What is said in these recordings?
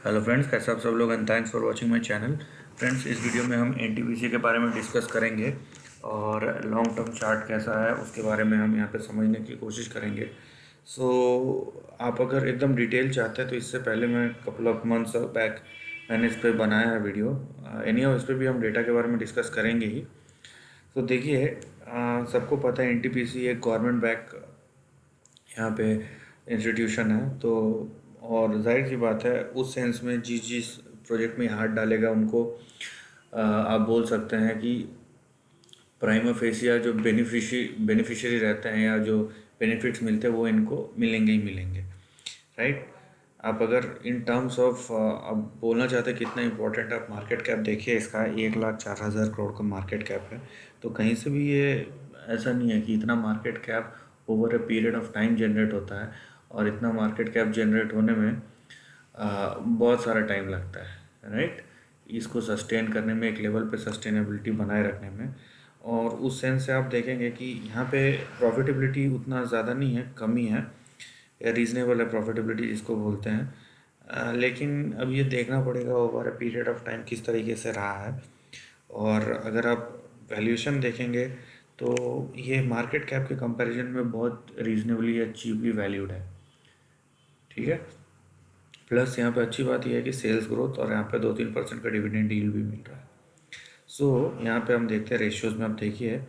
Hello friends, कैसे आप सब लोग and thanks for watching my channel. Friends, इस वीडियो में हम एनटीपीसी के बारे में डिस्कस करेंगे और लॉन्ग टर्म चार्ट कैसा है उसके बारे में हम यहाँ पे समझने की कोशिश करेंगे। आप अगर एकदम डिटेल चाहते हैं तो इससे पहले मैं कपल ऑफ मंथ्स बैक मैंने इस पर बनाया है वीडियो। एनीहाउ इस पर भी हम डेटा के बारे में डिस्कस करेंगे ही। तो देखिए, सबको पता है एनटीपीसी एक गवर्नमेंट बैक यहाँ पे इंस्टीट्यूशन है। तो और जाहिर सी बात है, उस सेंस में जिस प्रोजेक्ट में हाथ डालेगा उनको आप बोल सकते हैं कि प्राइमा फेसिया जो बेनिफिशियरी रहते हैं या जो बेनिफिट्स मिलते हैं वो इनको मिलेंगे ही मिलेंगे, राइट। आप अगर इन टर्म्स ऑफ अब बोलना चाहते हैं कितना इंपॉर्टेंट, आप मार्केट कैप देखिए, इसका 1,04,000 करोड़ का मार्केट कैप है। तो कहीं से भी ये ऐसा नहीं है कि इतना market cap over a period of time generate होता है। और इतना मार्केट कैप जनरेट होने में बहुत सारा टाइम लगता है, राइट। इसको सस्टेन करने में, एक लेवल पे सस्टेनेबिलिटी बनाए रखने में। और उस सेंस से आप देखेंगे कि यहाँ पे प्रॉफिटेबिलिटी उतना ज़्यादा नहीं है, कम ही है, या रीज़नेबल है प्रॉफिटेबिलिटी जिसको बोलते हैं। लेकिन अब ये देखना पड़ेगा over a period of time किस तरीके से रहा है। और अगर आप वैल्यूएशन देखेंगे तो ये मार्केट कैप के कंपैरिजन में बहुत रीजनेबली या चीपली वैल्यूड है, ठीक है। प्लस यहाँ पे अच्छी बात यह है कि सेल्स ग्रोथ और यहाँ पे 2-3% का डिविडेंड डील भी मिल रहा है। यहाँ पे हम देखते हैं रेशियोज़ में। आप देखिए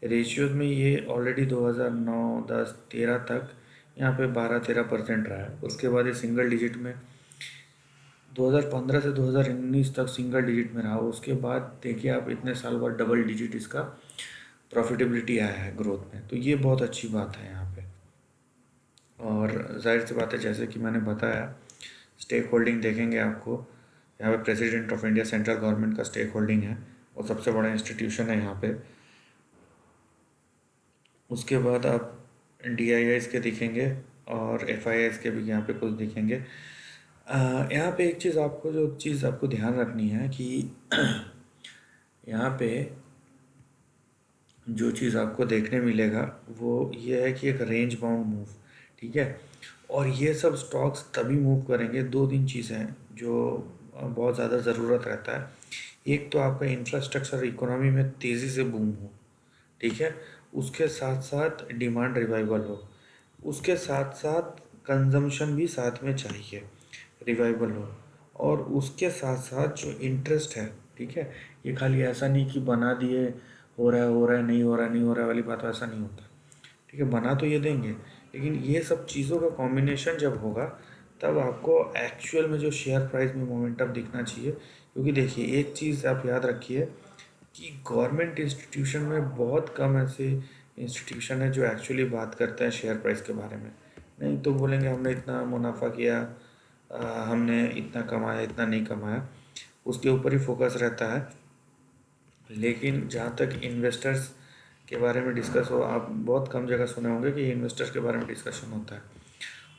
रेशियोज़ में ये ऑलरेडी 2009, 10, 13 तक यहाँ पे 12-13% रहा है। उसके बाद ये सिंगल डिजिट में 2015 से 2019 तक सिंगल डिजिट में रहा। उसके बाद देखिए आप, इतने साल बाद डबल डिजिट इसका प्रॉफिटेबिलिटी आया है ग्रोथ में। तो ये बहुत अच्छी बात है यहाँ पे। और जाहिर सी बात है, जैसे कि मैंने बताया, स्टेक होल्डिंग देखेंगे आपको, यहाँ पे president of India central government का स्टेक होल्डिंग है और सबसे बड़ा इंस्टीट्यूशन है यहाँ पे। उसके बाद आप DIIs के दिखेंगे और FIIs के भी यहाँ पे कुछ दिखेंगे। यहाँ पे एक चीज़ आपको, जो चीज़ आपको ध्यान रखनी है कि यहाँ पे जो चीज़ आपको देखने मिलेगा वो ये है कि एक रेंज बाउंड मूव, ठीक है। और ये सब स्टॉक्स तभी मूव करेंगे, 2-3 चीज़ें हैं जो बहुत ज़्यादा ज़रूरत रहता है। एक तो आपका इंफ्रास्ट्रक्चर इकोनॉमी में तेज़ी से बूम हो, ठीक है। उसके साथ साथ डिमांड रिवाइवल हो, उसके साथ साथ कंजम्पशन भी साथ में चाहिए, रिवाइवल हो। और उसके साथ साथ जो इंटरेस्ट है, ठीक है, ये खाली ऐसा नहीं कि बना दिए, हो रहा है हो रहा है, नहीं हो रहा है नहीं हो रहा है वाली बात, ऐसा नहीं होता, ठीक है। बना तो ये देंगे, लेकिन ये सब चीज़ों का कॉम्बिनेशन जब होगा तब आपको एक्चुअल में जो शेयर प्राइस में मोमेंटम दिखना चाहिए। क्योंकि देखिए, एक चीज़ आप याद रखिए कि गवर्नमेंट इंस्टीट्यूशन में बहुत कम ऐसे इंस्टीट्यूशन है जो एक्चुअली बात करते हैं शेयर प्राइस के बारे में। नहीं तो बोलेंगे हमने इतना मुनाफा किया, हमने इतना कमाया, इतना नहीं कमाया, उसके ऊपर ही फोकस रहता है। लेकिन जहाँ तक इन्वेस्टर्स के बारे में डिस्कस हो, आप बहुत कम जगह सुने होंगे कि इन्वेस्टर्स के बारे में डिस्कशन होता है।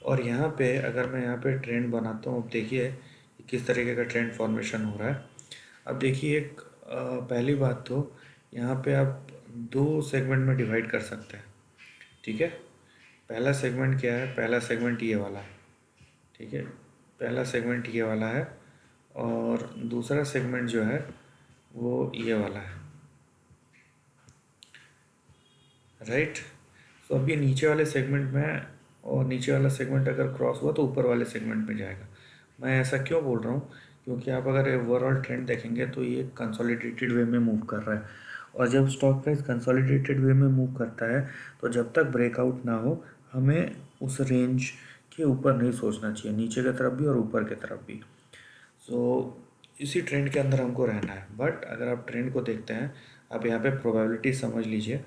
और यहाँ पे अगर मैं यहाँ पे ट्रेंड बनाता हूँ, अब देखिए किस तरीके का ट्रेंड फॉर्मेशन हो रहा है। अब देखिए, एक पहली बात तो यहाँ पे आप 2 सेगमेंट में डिवाइड कर सकते हैं, ठीक है। पहला सेगमेंट क्या है? पहला सेगमेंट ये वाला है, ठीक है। पहला सेगमेंट ये वाला है और दूसरा सेगमेंट जो है वो ये वाला है, राइट। तो अब ये नीचे वाले सेगमेंट में, और नीचे वाला सेगमेंट अगर क्रॉस हुआ तो ऊपर वाले सेगमेंट में जाएगा। मैं ऐसा क्यों बोल रहा हूँ? क्योंकि आप अगर ओवरऑल ट्रेंड देखेंगे तो ये कंसोलिडेटेड वे में मूव कर रहा है। और जब स्टॉक प्राइस कंसोलिडेटेड वे में मूव करता है तो जब तक ब्रेकआउट ना हो, हमें उस रेंज के ऊपर नहीं सोचना चाहिए, नीचे की तरफ भी और ऊपर की तरफ भी। इसी ट्रेंड के अंदर हमको रहना है। बट अगर आप ट्रेंड को देखते हैं, आप यहाँ पे प्रोबेबिलिटी समझ लीजिए।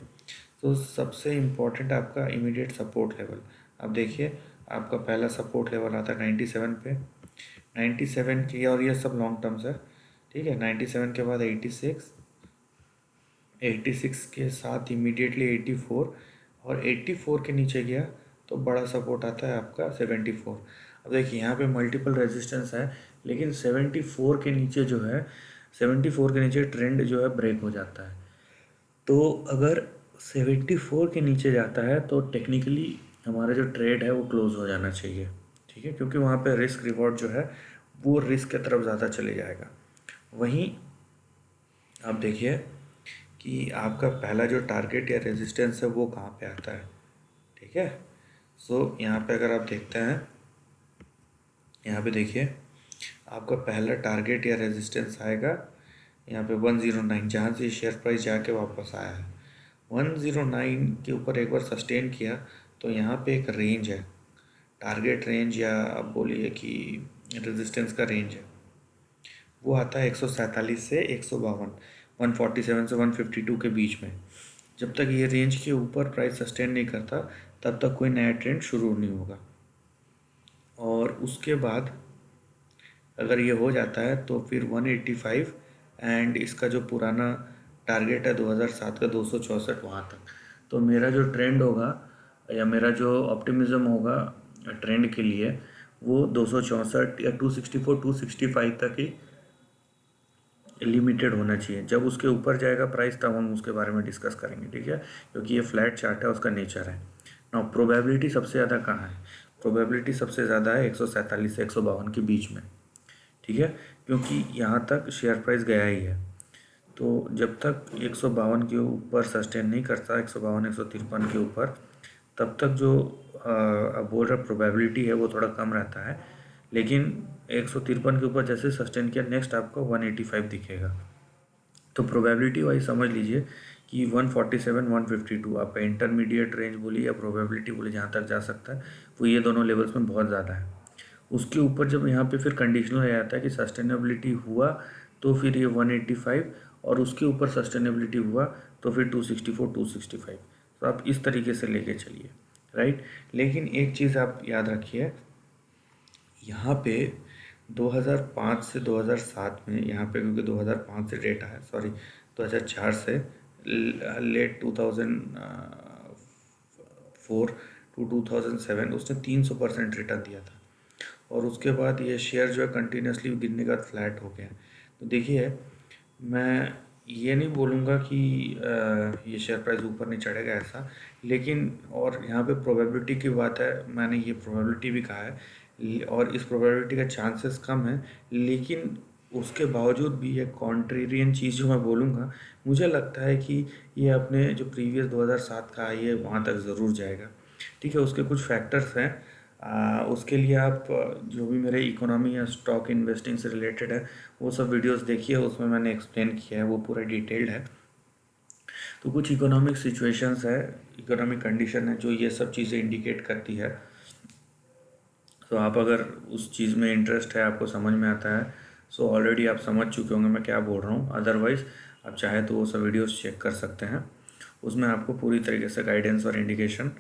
तो सबसे इम्पॉर्टेंट आपका इमीडिएट सपोर्ट लेवल, अब देखिए आपका पहला सपोर्ट लेवल आता है 97 पे, 97 की, और ये सब लॉन्ग टर्म्स है, ठीक है। 97 के बाद 86, 86 के साथ इमीडिएटली 84, और 84 के नीचे गया तो बड़ा सपोर्ट आता है आपका 74। अब देखिए यहाँ पे मल्टीपल रेजिस्टेंस है, लेकिन 74 के नीचे जो है, 74 के नीचे ट्रेंड जो है ब्रेक हो जाता है। तो अगर 74 के नीचे जाता है तो टेक्निकली हमारा जो ट्रेड है वो क्लोज हो जाना चाहिए, ठीक है। क्योंकि वहाँ पे रिस्क रिवॉर्ड जो है वो रिस्क की तरफ ज़्यादा चले जाएगा। वहीं आप देखिए कि आपका पहला जो टारगेट या रेजिस्टेंस है वो कहाँ पे आता है, ठीक है। सो यहाँ पे अगर आप देखते हैं, यहाँ पे देखिए आपका पहला टारगेट या रेजिस्टेंस आएगा यहाँ पे 109, जहाँ से शेयर प्राइस जाके वापस आया है। 109 के ऊपर एक बार सस्टेन किया तो यहाँ पे एक रेंज है, टारगेट रेंज या आप बोलिए कि रेजिस्टेंस का रेंज है, वो आता है 147 से 152, 147 से 152 के बीच में। जब तक ये रेंज के ऊपर प्राइस सस्टेन नहीं करता तब तक कोई नया ट्रेंड शुरू नहीं होगा। और उसके बाद अगर ये हो जाता है तो फिर 185 एंड इसका जो पुराना टारगेट है 2007 का 264 वहाँ तक। तो मेरा जो ट्रेंड होगा या मेरा जो ऑप्टिमिज्म होगा ट्रेंड के लिए वो 264 या 264 265 तक ही लिमिटेड होना चाहिए। जब उसके ऊपर जाएगा प्राइस तब हम उसके बारे में डिस्कस करेंगे, ठीक है, क्योंकि ये फ्लैट चार्ट है, उसका नेचर है ना। प्रोबेबिलिटी सबसे ज़्यादा कहाँ है? प्रोबेबिलिटी सबसे ज़्यादा है 147 से 152 के बीच में, ठीक है, क्योंकि यहाँ तक शेयर प्राइस गया ही है। तो जब तक 152 के ऊपर सस्टेन नहीं करता, 152 153 के ऊपर, तब तक जो अब बोल रहा प्रोबेबिलिटी है वो थोड़ा कम रहता है। लेकिन 153 के ऊपर जैसे सस्टेन किया, नेक्स्ट आपको 185 दिखेगा। तो प्रोबेबिलिटी वाइज समझ लीजिए कि 147 152 आपका इंटरमीडिएट रेंज बोलिए या प्रोबेबिलिटी बोलिए, जहाँ तक जा सकता है वो ये दोनों लेवल्स में बहुत ज़्यादा है। उसके ऊपर जब यहाँ पे फिर कंडीशनल हो जाता है कि सस्टेनेबिलिटी हुआ तो फिर ये 185, और उसके ऊपर सस्टेनेबिलिटी हुआ तो फिर 264 265। तो आप इस तरीके से लेके चलिए, राइट। लेकिन एक चीज़ आप याद रखिए, यहाँ पे 2005 से 2007 में, यहाँ पे क्योंकि 2005 से डेटा है, सॉरी 2004 से लेट 2004 टू 2007 उसने 300% रिटर्न दिया था। और उसके बाद ये शेयर जो है कंटिन्यूसली गिरने का फ्लैट हो गया। तो देखिए मैं ये नहीं बोलूँगा कि ये शेयर प्राइस ऊपर नहीं चढ़ेगा ऐसा, लेकिन और यहाँ पे प्रोबेबिलिटी की बात है, मैंने ये प्रोबेबिलिटी भी कहा है और इस प्रोबेबिलिटी का चांसेस कम है, लेकिन उसके बावजूद भी ये कॉन्ट्रेरियन चीज़ जो मैं बोलूँगा, मुझे लगता है कि ये अपने जो प्रीवियस 2007 का आई है वहाँ तक ज़रूर जाएगा, ठीक है। उसके कुछ फैक्टर्स हैं, उसके लिए आप जो भी मेरे इकोनॉमी या स्टॉक इन्वेस्टिंग से रिलेटेड है वो सब वीडियोस देखिए, उसमें मैंने एक्सप्लेन किया है, वो पूरा डिटेल्ड है। तो कुछ इकोनॉमिक सिचुएशंस है, इकोनॉमिक कंडीशन है जो ये सब चीज़ें इंडिकेट करती है। तो आप अगर उस चीज़ में इंटरेस्ट है, आपको समझ में आता है, सो ऑलरेडी आप समझ चुके होंगे मैं क्या बोल रहा हूँ। अदरवाइज़ आप चाहे तो वो सब वीडियोस चेक कर सकते हैं, उसमें आपको पूरी तरीके से गाइडेंस और इंडिकेशन,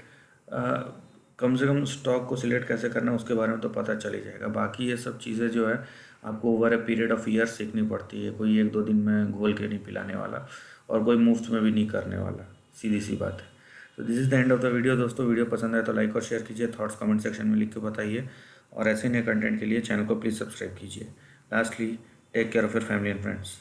कम से कम स्टॉक को सिलेक्ट कैसे करना है उसके बारे में तो पता चल ही जाएगा। बाकी ये सब चीज़ें जो है आपको over a period of year सीखनी पड़ती है, कोई 1-2 दिन में घोल के नहीं पिलाने वाला और कोई मुफ्त में भी नहीं करने वाला, सीधी सी बात है। तो this is the end of the video दोस्तों। वीडियो पसंद आए तो लाइक और शेयर कीजिए, थॉट्स कमेंट सेक्शन में लिख के बताइए, और ऐसे नए कंटेंट के लिए चैनल को प्लीज़ सब्सक्राइब कीजिए। Lastly, take care of your family and friends.